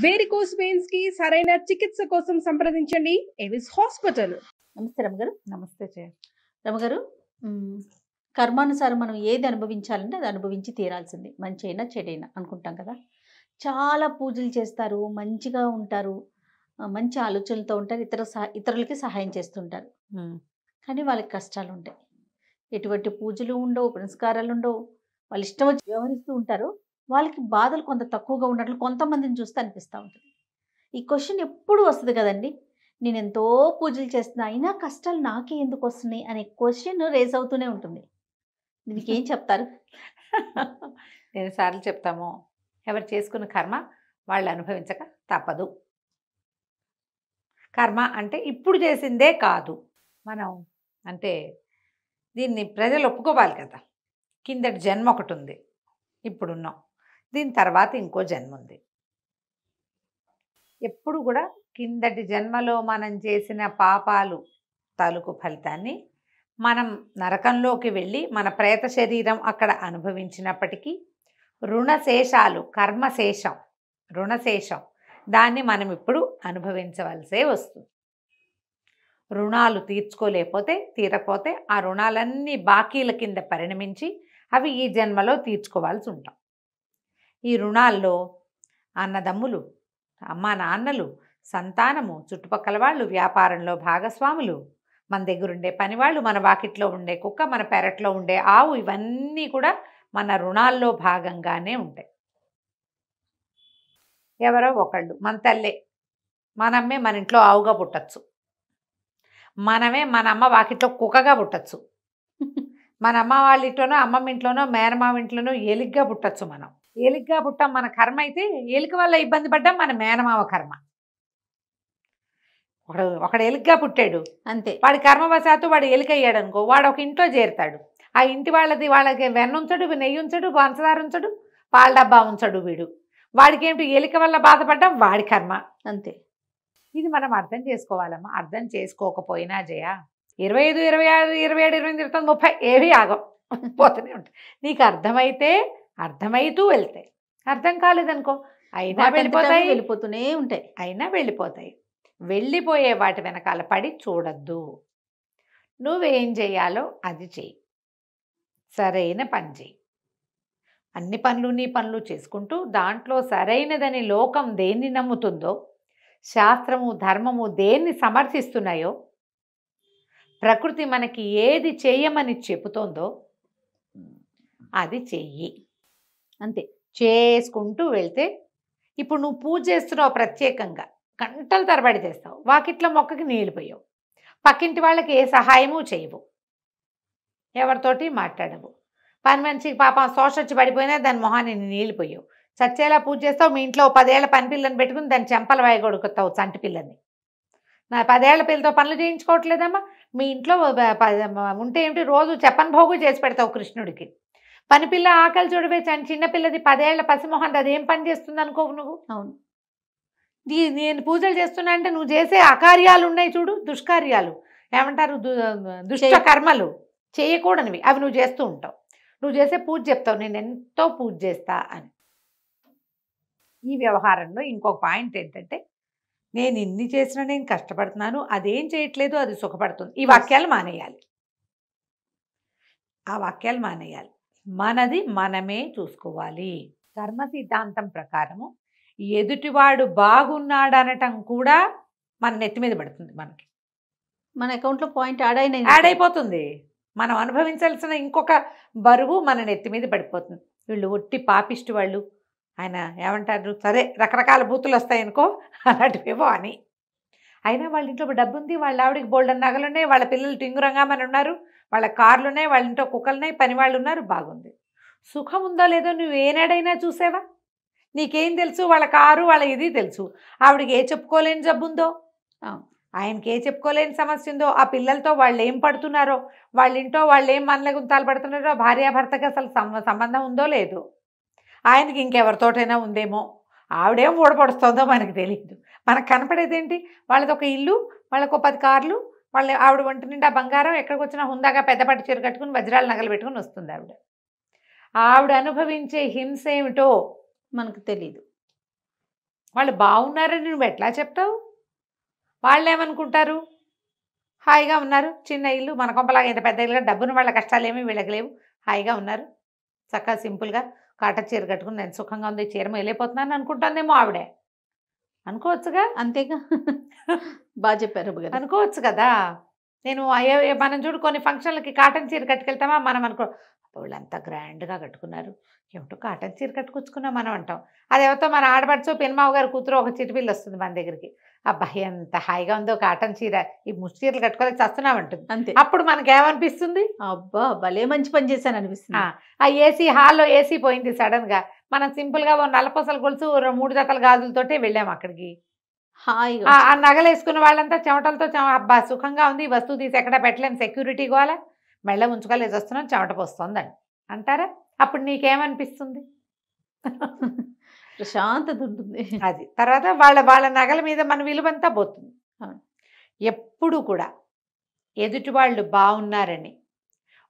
Varicose veins కి సరైన చికిత్స కోసం సంప్రదించండి ఎవిస్ హాస్పిటల్. నమస్తే రమగారు. నమస్తే జయ. రమగారు, కర్మానుసారం మనం ఏది అనుభవించాలంటే అది అనుభవించి తీరాల్సింది, మంచి అయినా చెడైనా అనుకుంటాం కదా. చాలా పూజలు చేస్తారు, మంచిగా ఉంటారు, మంచి ఆలోచనలతో ఉంటారు, ఇతరులకి సహాయం చేస్తుంటారు. కానీ వాళ్ళకి కష్టాలు ఉంటాయి. ఎటువంటి పూజలు ఉండవు, పునస్కారాలు ఉండవు, వాళ్ళు ఇష్టం వచ్చి వ్యవహరిస్తూ ఉంటారు. వాళ్ళకి బాధలు కొంత తక్కువగా ఉన్నట్లు కొంతమందిని చూస్తే అనిపిస్తూ ఉంటుంది. ఈ క్వశ్చన్ ఎప్పుడు వస్తుంది కదండి, నేను ఎంతో పూజలు చేస్తున్నా అయినా కష్టాలు నాకే ఎందుకు వస్తున్నాయి అనే క్వశ్చన్ రేజ్ అవుతూనే ఉంటుంది. దీనికి ఏం చెప్తారు? ఎన్నిసార్లు చెప్తామో, ఎవరు చేసుకున్న కర్మ వాళ్ళు అనుభవించక తప్పదు. కర్మ అంటే ఇప్పుడు చేసిందే కాదు, మనం అంటే దీన్ని ప్రజలు ఒప్పుకోవాలి కదా. కిందటి జన్మ ఒకటి ఉంది, ఇప్పుడున్నాం, దీని తర్వాత ఇంకో జన్మ ఉంది. ఎప్పుడు కూడా కిందటి జన్మలో మనం చేసిన పాపాలు తాలూకు ఫలితాన్ని మనం నరకంలోకి వెళ్ళి మన ప్రేత శరీరం అక్కడ అనుభవించినప్పటికీ రుణశేషాలు, కర్మశేషం, రుణశేషం, దాన్ని మనం ఇప్పుడు అనుభవించవలసే వస్తుంది. రుణాలు తీరకపోతే ఆ రుణాలన్నీ బాకీల కింద పరిణమించి అవి ఈ జన్మలో తీర్చుకోవాల్సి ఉంటాం. ఈ రుణాల్లో అన్నదమ్ములు, అమ్మా నాన్నలు, సంతానము, చుట్టుపక్కల వాళ్ళు, వ్యాపారంలో భాగస్వాములు, మన దగ్గరుండే పనివాళ్ళు, మన వాకిట్లో ఉండే కుక్క, మన పెరట్లో ఉండే ఆవు, ఇవన్నీ కూడా మన రుణాల్లో భాగంగానే ఉంటాయి. ఎవరో ఒకళ్ళు, మన తల్లే, మనమ్మే మన ఇంట్లో ఆవుగా పుట్టచ్చు, మనమే మన అమ్మ వాకిట్లో కుక్కగా పుట్టచ్చు, మన అమ్మ వాళ్ళ ఇంట్లోనో అమ్మమ్మ ఇంట్లోనో మేనమామ ఇంట్లోనో ఎలిగ్గా పుట్టచ్చు. మనం ఎలిగ్గా పుట్టాం, మన కర్మ అయితే ఎలుక వల్ల ఇబ్బంది పడ్డాం, మన మేనమామ కర్మ. ఒకడు ఎలుకగా పుట్టాడు అంతే, వాడి కర్మవశాత్తు వాడు ఎలుక అయ్యాడు అనుకో, వాడు ఒక ఇంట్లో చేరుతాడు. ఆ ఇంటి వాళ్ళకి వెన్న ఉంచడు, నెయ్యి ఉంచడు, పంచదార ఉంచడు, పాల డబ్బా ఉంచడు. వాడికి ఏమిటి, ఎలుక వల్ల బాధపడ్డాం, వాడి కర్మ. అంతే. ఇది మనం అర్థం చేసుకోవాలమ్మా. అర్థం చేసుకోకపోయినా జయ 25, 26, 27, 28, 29, 30 ఏవి ఆగం, పోతూనే ఉంటాయి. నీకు అర్థమైతే అర్థమవుతూ వెళ్తాయి, అర్థం కాలేదనుకో అయినా వెళ్ళిపోతూనే ఉంటాయి. వెళ్ళిపోతాయి. వెళ్ళిపోయే వాటి వెనకాల పడి చూడద్దు. నువ్వేం చేయాలో అది చెయ్యి, సరైన పని చెయ్యి. అన్ని నీ పనులు చేసుకుంటూ దాంట్లో సరైనదని లోకం దేన్ని నమ్ముతుందో, శాస్త్రము ధర్మము దేన్ని సమర్థిస్తున్నాయో, ప్రకృతి మనకి ఏది చేయమని చెబుతోందో అది చెయ్యి. అంతే, చేసుకుంటూ వెళ్తే. ఇప్పుడు నువ్వు పూజ చేస్తున్నావు, ప్రత్యేకంగా గంటల తరబడి చేస్తావు, వాకిట్లో మొక్కకి నీళ్ళు పోయావు, పక్కింటి వాళ్ళకి ఏ సహాయము చేయవు, ఎవరితోటి మాట్లాడవు, పని మనిషికి పాపం శోషొచ్చి పడిపోయినా దాని మొహాన్ని నీళ్ళు పోయావు, చచ్చేలా పూజ చేస్తావు. మీ ఇంట్లో 10 ఏళ్ల పని పిల్లని పెట్టుకుని దాని చెంపల వాయగొడుకుతావు, చంటి పిల్లని. నా 10 ఏళ్ల పిల్లతో పనులు చేయించుకోవట్లేదమ్మా. మీ ఇంట్లో ఉంటే ఏమిటి, రోజు చెప్పని భోగు చేసి పెడతావు కృష్ణుడికి. పని పిల్ల ఆకలి చూడవే, చిన్నపిల్లది 10 ఏళ్ల పసిమొహం, అదేం పని చేస్తుంది అనుకోవు నువ్వు. అవును, నేను పూజలు చేస్తున్నా అంటే నువ్వు చేసే అకార్యాలు ఉన్నాయి చూడు, దుష్కార్యాలు ఏమంటారు, దుష్ట కర్మలు, చేయకూడనివి, అవి నువ్వు చేస్తూ ఉంటావు. నువ్వు చేసే పూజ చెప్తావు, నేను ఎంతో పూజ చేస్తా అని. ఈ వ్యవహారంలో ఇంకొక పాయింట్ ఏంటంటే, నేను ఇన్ని చేసినా నేను కష్టపడుతున్నాను, అదేం చేయట్లేదు, అది సుఖపడుతుంది. ఈ వాక్యాలు మానేయాలి, ఆ వాక్యాలు మానేయాలి. మనది మనమే చూసుకోవాలి. కర్మ సిద్ధాంతం ప్రకారము ఎదుటివాడు బాగున్నాడనటం కూడా మన నెత్తి మీద పడుతుంది. మన అకౌంట్లో పాయింట్ యాడ్ అయిపోతుంది. మనం అనుభవించాల్సిన ఇంకొక బరువు మన నెత్తి మీద పడిపోతుంది. వీళ్ళు ఒట్టి పాపిష్టి వాళ్ళు, ఆయన ఏమంటారు, సరే రకరకాల బూతులు వస్తాయనుకో, అలాంటివేవో అని. అయినా వాళ్ళ ఇంట్లో డబ్బు ఉంది, వాళ్ళ ఆవిడికి బోల్డన్ నగలున్నాయి, వాళ్ళ పిల్లలు టింగురంగా మన ఉన్నారు, వాళ్ళ కార్లున్నాయి, వాళ్ళ ఇంట్లో కుక్కలున్నాయి, పని వాళ్ళు ఉన్నారు, బాగుంది. సుఖం ఉందో లేదో నువ్వు ఏనాడైనా చూసావా? నీకేం తెలుసు, వాళ్ళ కారు వాళ్ళ ఇది తెలుసు. ఆవిడకి ఏ చెప్పుకోలేని జబ్బు ఉందో, ఆయనకి ఏ చెప్పుకోలేని సమస్య ఉందో, ఆ పిల్లలతో వాళ్ళు ఏం పడుతున్నారో, వాళ్ళ ఇంట్లో వాళ్ళు ఏం మనల గుంతాలు పడుతున్నారో, భార్యాభర్తకి అసలు సంబంధం ఉందో లేదో, ఆయనకి ఇంకెవరితోటైనా ఉందేమో, ఆవిడేం ఊడపడుస్తుందో మనకు తెలియదు. మనకు కనపడేదేంటి, వాళ్ళది ఒక ఇల్లు, వాళ్ళకు 10 కార్లు, ఆవిడ ఒంటి నిండా బంగారం, ఎక్కడికి వచ్చినా హుందాగా పెద్దపట్టు చీర కట్టుకుని వజ్రాల నగలు పెట్టుకుని వస్తుంది ఆవిడ. ఆవిడ అనుభవించే హింస ఏమిటో మనకు తెలియదు. వాళ్ళు బాగున్నారని నువ్వు ఎట్లా చెప్తావు? వాళ్ళు ఏమనుకుంటారు? హాయిగా ఉన్నారు, చిన్న ఇల్లు, మన కొంపలాగా ఇంత పెద్ద ఇల్లుగా, డబ్బును వాళ్ళ కష్టాలు ఏమీ వీళ్ళకి లేవు, హాయిగా ఉన్నారు, చక్కగా సింపుల్గా కాటన్ చీర కట్టుకుని నేను సుఖంగా ఉంది, చీర వెళ్ళిపోతున్నాను అనుకుంటానేమో ఆవిడే. అనుకోవచ్చుగా. అంతేగా. బాగా చెప్పారు రమ్మగారు. అనుకోవచ్చు కదా. నేను మనం చూడు కొన్ని ఫంక్షన్లకి కాటన్ చీర కట్టుకెళ్తామా, మనం అనుకో వాళ్ళు అంత గ్రాండ్గా కట్టుకున్నారు, ఏమిటో కాటన్ చీర కట్టుకొచ్చుకున్నాం మనం అంటాం. అదేవతో మన ఆడపడుచో పెనుమావ గారు కూతురు ఒక చిటిపిల్లి వస్తుంది మన దగ్గరికి, అబ్బాయి ఎంత హాయిగా ఉందో కాటన్ చీర, ఈ ముష్టి చీరలు కట్టుకోలేక చస్తున్నాం అంటుంది. అంతే. అప్పుడు మనకేమనిపిస్తుంది? అబ్బా భలే మంచి పని చేశాను అనిపిస్తుంది. ఆ ఏసీ హాల్లో ఏసీ పోయింది సడన్గా, మనం సింపుల్గా ఓ నల్లపూసల గొలుసు 3 జతల గాజులతోటే వెళ్ళాము అక్కడికి. హాయిగా ఆ నగలు వేసుకున్న వాళ్ళంతా చెమటలతో అబ్బా సుఖంగా ఉంది, ఈ వస్తువు తీసి ఎక్కడ పెట్టలేము, సెక్యూరిటీ గోలా, మెళ్ళ ఉంచుకోలేసి వస్తున్నాం, చెమట పోస్తుందని అంటారా? అప్పుడు నీకేమనిపిస్తుంది? ప్రశాంతత ఉంటుంది. అది తర్వాత వాళ్ళ నగల మీద మన విలువంతా పోతుంది. అవును. ఎప్పుడు కూడా ఎదుటి వాళ్ళు బాగున్నారని,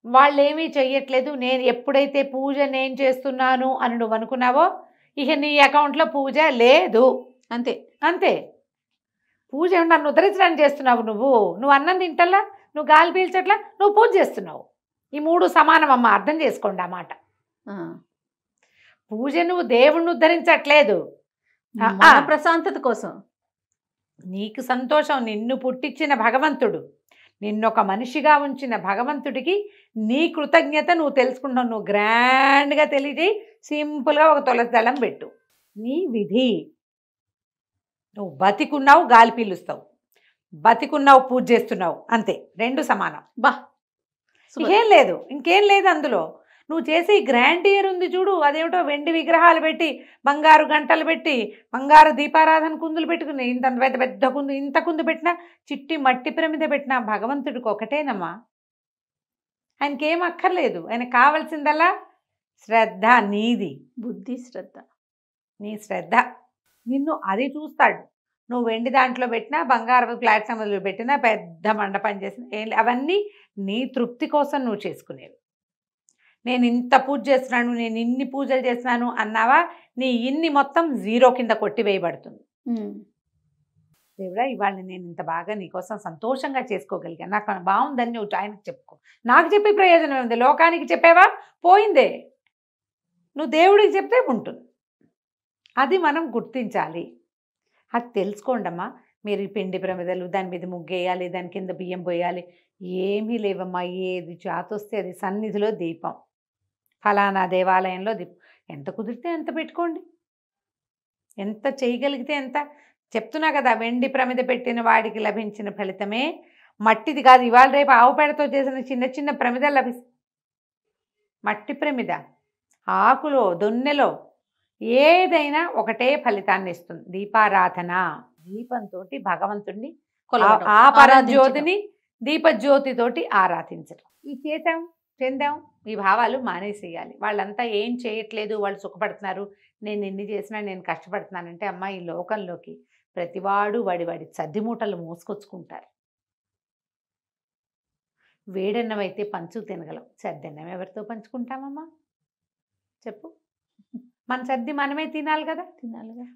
వాళ్ళు ఏమీ చెయ్యట్లేదు, నేను ఎప్పుడైతే పూజ నేను చేస్తున్నాను అని నువ్వు అనుకున్నావో ఇక నీ అకౌంట్లో పూజ లేదు. అంతే అంతే. పూజ ఏమన్నా నన్ను ఉద్ధరించడానికి చేస్తున్నావు, నువ్వు అన్నం తింటల్లా, నువ్వు గాలి పీల్చట్లా, నువ్వు పూజ చేస్తున్నావు. ఈ 3 సమానం అమ్మ, అర్థం చేసుకోండి ఆ మాట. పూజ నువ్వు దేవుణ్ణి ఉద్ధరించట్లేదు, మన ప్రశాంతత కోసం, నీకు సంతోషం, నిన్ను పుట్టించిన భగవంతుడు, నిన్నొక మనిషిగా ఉంచిన భగవంతుడికి నీ కృతజ్ఞత నువ్వు తెలుసుకుంటావు. నువ్వు గ్రాండ్గా తెలియజేయి, సింపుల్గా ఒక తులసి దళం పెట్టు, నీ విధి. నువ్వు బతికున్నావు గాలి పీలుస్తావు, బతికున్నావు పూజ చేస్తున్నావు, అంతే, 2 సమానం. బా ఇంకేం లేదు, ఇంకేం లేదు అందులో. నువ్వు చేసే గ్రాండియర్ ఉంది చూడు, అదేమిటో వెండి విగ్రహాలు పెట్టి, బంగారు గంటలు పెట్టి, బంగారు దీపారాధన కుందులు పెట్టుకుని, ఇంత పెద్ద పెద్ద కుందు, ఇంత కుందు పెట్టినా, చిట్టి మట్టి ప్రమిద పెట్టినా భగవంతుడికి ఒకటేనమ్మా. ఆయనకేం అక్కర్లేదు, ఆయనకు కావాల్సిందల్లా శ్రద్ధ, నీది బుద్ధి, శ్రద్ధ, నీ శ్రద్ధ. నిన్ను అది చూస్తాడు. నువ్వు వెండి దాంట్లో పెట్టినా, బంగారు ప్లాట్ఫామ్లో పెట్టినా, పెద్ద మండపం చేసిన, అవన్నీ నీ తృప్తి కోసం నువ్వు చేసుకునేవి. నేను ఇంత పూజ చేస్తున్నాను, నేను ఇన్ని పూజలు చేస్తున్నాను అన్నావా, నీ ఇన్ని మొత్తం 0 కింద కొట్టివేయబడుతుంది. దేవుడా ఇవాళ నేను ఇంత బాగా నీకోసం సంతోషంగా చేసుకోగలిగాను, నాకు బాగుందని నువ్వు ఆయనకు చెప్పుకో. నాకు చెప్పే ప్రయోజనం ఉంది, లోకానికి చెప్పేవా పోయిందే, నువ్వు దేవుడికి చెప్తే ఉంటుంది. అది మనం గుర్తించాలి. అది తెలుసుకోండమ్మా. మీరు ఈ పిండి ప్రమిదలు, దాని మీద ముగ్గేయాలి, దాని కింద బియ్యం పోయాలి, ఏమీ లేవమ్మా. ఏది చేతొస్తే అది సన్నిధిలో దీపం, ఫలానా దేవాలయంలో దీపం, ఎంత కుదిరితే అంత పెట్టుకోండి, ఎంత చేయగలిగితే ఎంత. చెప్తున్నా కదా, వెండి ప్రమిద పెట్టిన వాడికి లభించిన ఫలితమే మట్టిది కాదు. ఇవాళ రేపు ఆవు పేడతో చేసిన చిన్న చిన్న ప్రమిద లభిస్తుంది. మట్టి ప్రమిద, ఆకులో, దొన్నెలో ఏదైనా ఒకటే ఫలితాన్ని ఇస్తుంది. దీపారాధన, దీపంతో భగవంతుడిని, ఆ పరజ్యోతిని దీపజ్యోతితోటి ఆరాధించడం. ఈ చేసాం, చెందాం, ఈ భావాలు మానేసేయాలి. వాళ్ళంతా ఏం చేయట్లేదు, వాళ్ళు సుఖపడుతున్నారు, నేను ఎన్ని చేసినా నేను కష్టపడుతున్నానంటే, అమ్మ ఈ లోకంలోకి ప్రతివాడు వాడి సద్దిమూటలు మోసుకొచ్చుకుంటారు. వేడన్నం అయితే పంచు తినగలం, సద్దన్నం ఎవరితో పంచుకుంటామమ్మా చెప్పు? మన సర్ది మనమే తినాలి కదా,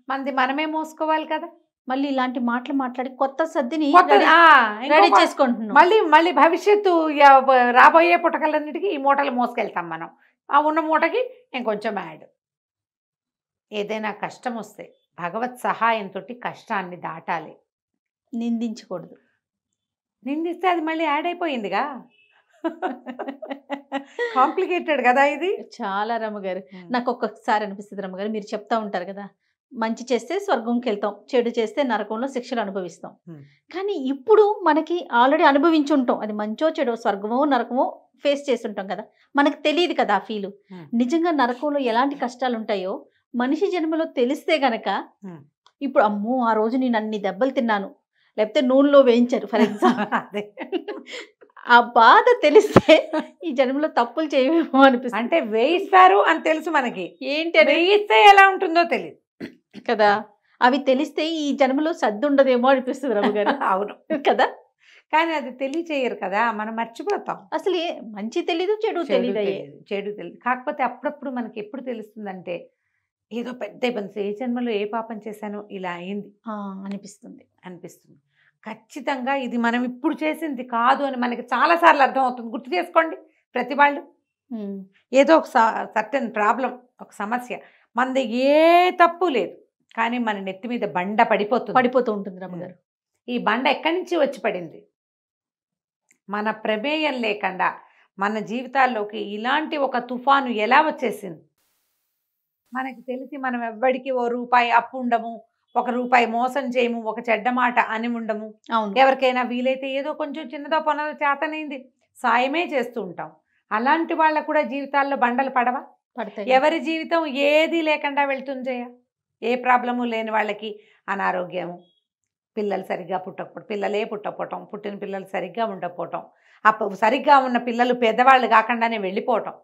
మనది మనమే మోసుకోవాలి కదా. మళ్ళీ ఇలాంటి మాటలు మాట్లాడి కొత్త సర్దిని రెడీ రెడీ చేసుకుంటున్నాం. మళ్ళీ భవిష్యత్తు రాబోయే పుటకలన్నిటికీ ఈ మూటలు మోసుకెళ్తాం మనం. ఆ ఉన్న మూటకి ఇంకొంచెం యాడ్. ఏదైనా కష్టం వస్తే భగవత్ సహాయంతో కష్టాన్ని దాటాలి, నిందించకూడదు. నిందిస్తే అది మళ్ళీ యాడ్ అయిపోయిందిగా. కాంప్లికేటెడ్ కదా ఇది చాలా. రమ్మగారు నాకు ఒక్కొక్కసారి అనిపిస్తుంది, రమ్మగారు మీరు చెప్తా ఉంటారు కదా, మంచి చేస్తే స్వర్గంకి వెళ్తాం, చెడు చేస్తే నరకంలో శిక్షలు అనుభవిస్తాం. కానీ ఇప్పుడు మనకి ఆల్రెడీ అనుభవించి ఉంటాం, అది మంచో చెడో, స్వర్గమో నరకమో ఫేస్ చేస్తుంటాం కదా, మనకు తెలియదు కదా ఆ ఫీలు. నిజంగా నరకంలో ఎలాంటి కష్టాలు ఉంటాయో మనిషి జన్మలో తెలిస్తే గనక, ఇప్పుడు అమ్మో ఆ రోజు నేను అన్ని దెబ్బలు తిన్నాను, లేకపోతే నూనెలో వేయించారు ఫర్ ఎగ్జాంపుల్, ఆ బాధ తెలిస్తే ఈ జన్మలో తప్పులు చేయమేమో అనిపిస్తుంది. అంటే వేయిస్తారు అని తెలుసు మనకి, ఏంటి వేయిస్తే ఎలా ఉంటుందో తెలియదు కదా. అవి తెలిస్తే ఈ జన్మలో సర్ది ఉండదేమో అనిపిస్తుంది రమ్మగారు. అవును కదా, కానీ అది తెలియచేయరు కదా, మనం మర్చిపోతాం. అసలు మంచి తెలీదు, చెడు తెలియదు. చెడు తెలియదు. కాకపోతే అప్పుడప్పుడు మనకి ఎప్పుడు తెలుస్తుందంటే, ఏదో పెద్ద ఇబ్బంది, ఏ జన్మలో ఏ పాపం చేశానో ఇలా అయింది అనిపిస్తుంది. అనిపిస్తుంది. ఖచ్చితంగా ఇది మనం ఇప్పుడు చేసింది కాదు అని మనకి చాలాసార్లు అర్థమవుతుంది. గుర్తు చేసుకోండి ప్రతి వాళ్ళు. ఏదో ఒక సర్టెన్ ప్రాబ్లం, ఒక సమస్య, మనది ఏ తప్పు లేదు, కానీ మన నెత్తి మీద బండ పడిపోతూ ఉంటుంది రమ్మగారు. ఈ బండ ఎక్కడి నుంచి వచ్చి పడింది? మన ప్రమేయం లేకుండా మన జీవితాల్లోకి ఇలాంటి ఒక తుఫాను ఎలా వచ్చేసింది? మనకి తెలిసి మనం ఎవ్వడికి ఓ రూపాయి అప్పు ఉండము, ఒక రూపాయి మోసం చేయము, ఒక చెడ్డ మాట అని ఉండము. ఎవరికైనా వీలైతే ఏదో కొంచెం చిన్నదో పొన్నదో చేతనైంది సాయమే చేస్తూ ఉంటాం. అలాంటి వాళ్ళకు కూడా జీవితాల్లో బండలు పడవా? పడతాయి. ఎవరి జీవితం ఏది లేకుండా వెళ్తుందయ్య. ఏ ప్రాబ్లము లేని వాళ్ళకి అనారోగ్యము, పిల్లలు సరిగ్గా పుట్టకపోవటం, పిల్లలే పుట్టకపోవటం, పుట్టిన పిల్లలు సరిగ్గా ఉండకపోవటం, సరిగ్గా ఉన్న పిల్లలు పెద్దవాళ్ళు కాకుండానే వెళ్ళిపోవటం,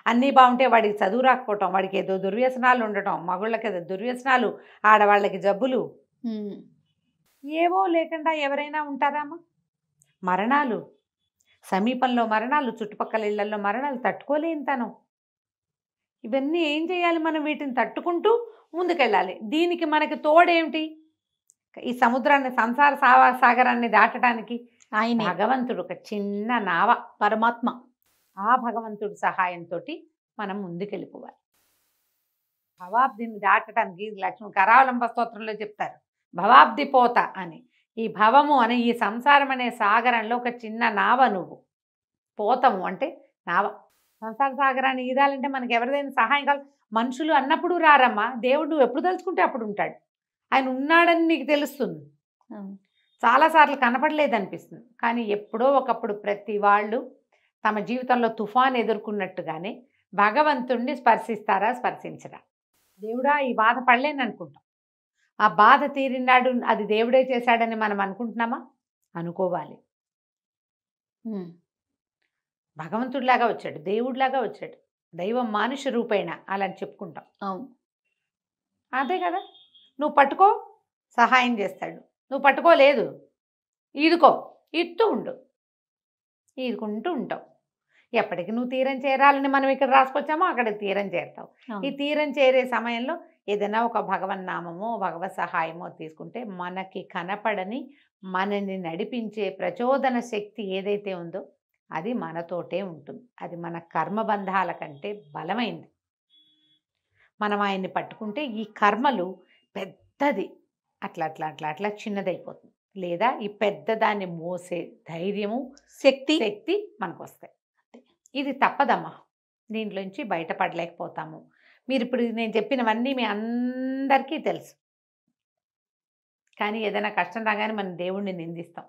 అన్నీ బాగుంటే వాడికి చదువు రాకపోవటం, వాడికి ఏదో దుర్వ్యసనాలు ఉండటం, మగుళ్ళకి ఏదో దుర్వ్యసనాలు, ఆడవాళ్ళకి జబ్బులు, ఏవో లేకుండా ఎవరైనా ఉంటారామా? మరణాలు, సమీపంలో మరణాలు, చుట్టుపక్కల ఇళ్లలో మరణాలు, తట్టుకోలేని తనం. ఇవన్నీ ఏం చేయాలి? మనం వీటిని తట్టుకుంటూ ముందుకెళ్ళాలి. దీనికి మనకి తోడేమిటి? ఈ సముద్రాన్ని, సంసార సాగరాన్ని దాటడానికి ఆయన భగవంతుడు ఒక చిన్న నావ, పరమాత్మ. ఆ భగవంతుడి సహాయంతో మనం ముందుకెళ్ళిపోవాలి. భవాబ్దిని దాటడానికి లక్ష్మణ్ కరావలంబ స్తోత్రంలో చెప్తారు, భవాబ్ది పోత అని. ఈ భవము అనే ఈ సంసారం అనే సాగరంలో ఒక చిన్న నావ నువ్వు. పోతము అంటే నావ. సంసార సాగరాన్ని ఈదాలంటే మనకి ఎవరిదైనా సహాయం కావాలి. మనుషులు అన్నప్పుడు రారమ్మా, దేవుడు నువ్వు ఎప్పుడు తలుచుకుంటే అప్పుడు ఉంటాడు. ఆయన ఉన్నాడని నీకు తెలుస్తుంది, చాలాసార్లు కనపడలేదనిపిస్తుంది, కానీ ఎప్పుడో ఒకప్పుడు ప్రతి వాళ్ళు తమ జీవితంలో తుఫాన్ ఎదుర్కొన్నట్టుగానే భగవంతుణ్ణి స్పర్శిస్తారా, స్పర్శించరా? దేవుడా ఈ బాధ పడలేని అనుకుంటాం. ఆ బాధ తీరినాడు అది దేవుడే చేశాడని మనం అనుకుంటున్నామా? అనుకోవాలి. భగవంతుడిలాగా వచ్చాడు, దేవుడిలాగా వచ్చాడు, దైవం మానుష రూపేణ అలా చెప్పుకుంటాం. అవును, అదే కదా. నువ్వు పట్టుకో, సహాయం చేస్తాడు. నువ్వు పట్టుకోలేదు, ఈదుకో, ఇత్తూ ఉండు, ఈదుకుంటూ ఉంటావు. ఎప్పటికి నువ్వు తీరం చేరాలని మనం ఇక్కడ రాసుకొచ్చామో అక్కడికి తీరం చేరుతావు. ఈ తీరం చేరే సమయంలో ఏదైనా ఒక భగవన్నామమో భగవత్ సహాయమో తీసుకుంటే మనకి కనపడని, మనని నడిపించే ప్రచోదన శక్తి ఏదైతే ఉందో అది మనతోటే ఉంటుంది. అది మన కర్మబంధాల కంటే బలమైంది. మనం ఆయన్ని పట్టుకుంటే ఈ కర్మలు పెద్దది అట్లా అట్లా అట్లా అట్లా చిన్నదైపోతుంది. లేదా ఈ పెద్దదాన్ని మోసే ధైర్యము, శక్తి మనకు వస్తాయి. ఇది తప్పదమ్మా, దీంట్లోంచి బయటపడలేకపోతాము. మీరు ఇప్పుడు నేను చెప్పినవన్నీ మీ అందరికీ తెలుసు, కానీ ఏదైనా కష్టం రాగానే మనం దేవుణ్ణి నిందిస్తాం,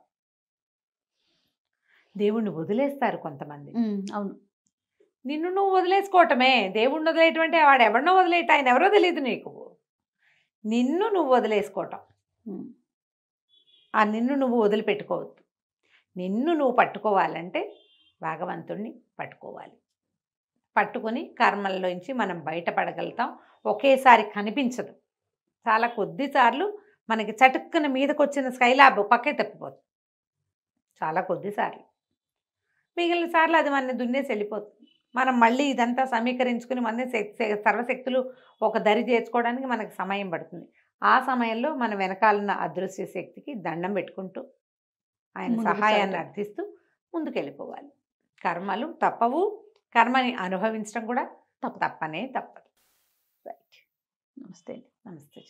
దేవుణ్ణి వదిలేస్తారు కొంతమంది. అవును, నిన్ను నువ్వు వదిలేసుకోవటమే. దేవుణ్ణి వదిలేయటం వాడు ఎవరినో వదిలేయటం, ఆయన ఎవరో తెలియదు నీకు. నిన్ను నువ్వు వదిలేసుకోవటం, ఆ నిన్ను నువ్వు వదిలిపెట్టుకోవద్దు. నిన్ను నువ్వు పట్టుకోవాలంటే భగవంతుణ్ణి పట్టుకోవాలి. పట్టుకొని కర్మల్లోంచి మనం బయటపడగలుగుతాం. ఒకేసారి కనిపించదు, చాలా కొద్దిసార్లు మనకి చటుక్కున మీదకి వచ్చిన స్కైలాబ్ పక్కే తప్పిపోతుంది, చాలా కొద్దిసార్లు. మిగిలిన సార్లు అది మన దున్నేసి వెళ్ళిపోతుంది. మనం మళ్ళీ ఇదంతా సమీకరించుకుని మన సర్వశక్తులు ఒక దరి చేర్చుకోవడానికి మనకు సమయం పడుతుంది. ఆ సమయంలో మన వెనకాలన్న అదృశ్య శక్తికి దండం పెట్టుకుంటూ ఆయన సహాయాన్ని అర్థిస్తూ ముందుకెళ్ళిపోవాలి. కర్మలు తప్పవు, కర్మని అనుభవించడం కూడా తప్పనే తప్పదు. రైట్. నమస్తే. నమస్తే.